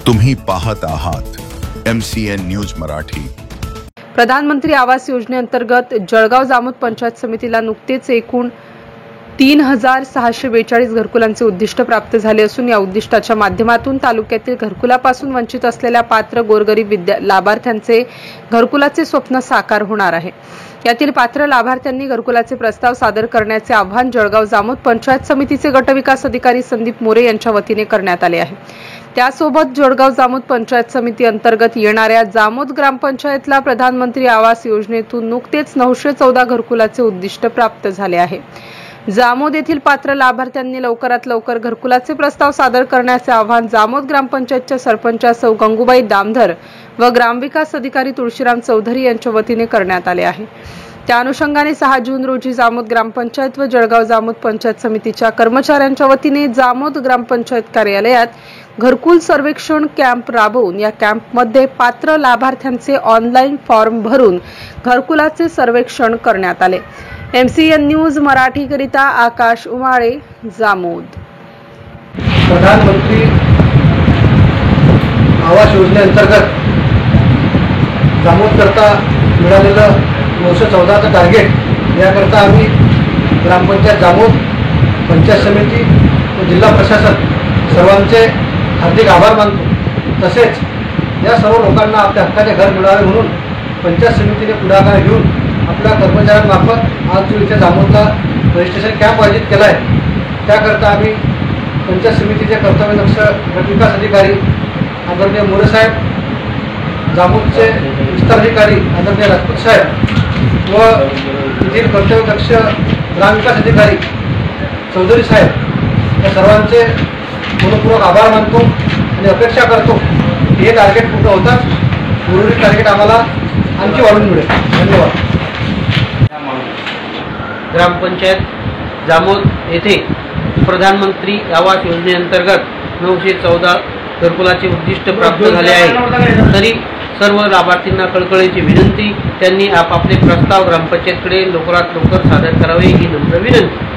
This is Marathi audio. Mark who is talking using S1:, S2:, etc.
S1: तुम्ही पाहत आहात MCN न्यूज मराठी।
S2: प्रधानमंत्री आवास योजनेअंतर्गत जळगाव जामोद पंचायत समितीला नुकतेच एकूण 3642 घरकुलांचे उद्दिष्ट प्राप्त झाले असून या उद्दिष्टाच्या माध्यमातून तालुक्यातील घरकुलापासून वंचित असलेल्या पात्र गोरगरीब लाभार्थ्यांचे घरकुलाचे स्वप्न साकार होणार आहे। यातील पात्र लाभार्थ्यांनी घरकुलाचे प्रस्ताव सादर करण्याचे आवाहन जळगाव जामोद पंचायत समितीचे गटविकास अधिकारी संदीप मोरे यांच्या वतीने करण्यात आले आहे। त्यासोबत जळगाव जामोद पंचायत समिती अंतर्गत येणाऱ्या जामोद ग्रामपंचायतला प्रधानमंत्री आवास योजनेतून नुकतेच 914 घरकुलाचे उद्दिष्ट प्राप्त झाले आहे। जामोद येथील पात्र लाभार्थ्यांनी लवकरात लवकर घरकुलाचे प्रस्ताव सादर करण्याचे आवाहन जामोद ग्रामपंचायतच्या सरपंच सौ गंगूबाई दामधर व ग्रामविकास अधिकारी तुळशीराम चौधरी यांच्या वतीने करण्यात आले आहे। त्या अनुषंगाने 6 जून रोजी जामोद ग्रामपंचायत व जळगाव जामोद पंचायत समितीच्या कर्मचाऱ्यांच्या वतीने जामोद ग्रामपंचायत कार्यालयात घरकुल सर्वेक्षण कॅम्प राबवून या कॅम्पमध्ये पात्र लाभार्थ्यांचे ऑनलाईन फॉर्म भरून घरकुलाचे सर्वेक्षण करण्यात आले। MCN न्यूज मराठी करिता आकाश उमाळे, जामोद।
S3: प्रधानमंत्री आवास योजनेअंतर्गत जामोद करता मिळालेलं 914चं टार्गेट याकरता आम्ही ग्रामपंचायत जामोद, पंचायत समिती व जिल्हा प्रशासन सर्वांचे हार्दिक आभार मानतो। तसेच या सर्व लोकांना आपल्या हक्काचे घर मिळावे म्हणून पंचायत समितीने पुढाकार घेऊन आपल्या कर्मचाऱ्यांमार्फत आज जो इथे जामोदला रजिस्ट्रेशन कॅम्प आयोजित केला आहे त्याकरता आम्ही पंचायत समितीचे कर्तव्यदक्ष गटविकास अधिकारी आदरणीय मोरे साहेब, जामोदचे विस्तार अधिकारी आदरणीय राजपूत साहेब व येथील कर्तव्यदक्ष ग्रामविकास अधिकारी चौधरी साहेब या सर्वांचे मनपूर्वक आभार मानतो आणि अपेक्षा करतो की हे टार्गेट पूर्ण होताच उर्वरित टार्गेट आम्हाला आणखी वाढून मिळेल। धन्यवाद।
S4: ग्रामपंचायत जामोद येथे प्रधानमंत्री आवास योजनेअंतर्गत 914 घरकुलाचे उद्दिष्ट प्राप्त झाले आहे। तरी सर्व लाभार्थींना कळकळीची विनंती, त्यांनी आपापले प्रस्ताव ग्रामपंचायतकडे लवकरात लवकर सादर करावे ही नम्र विनंती।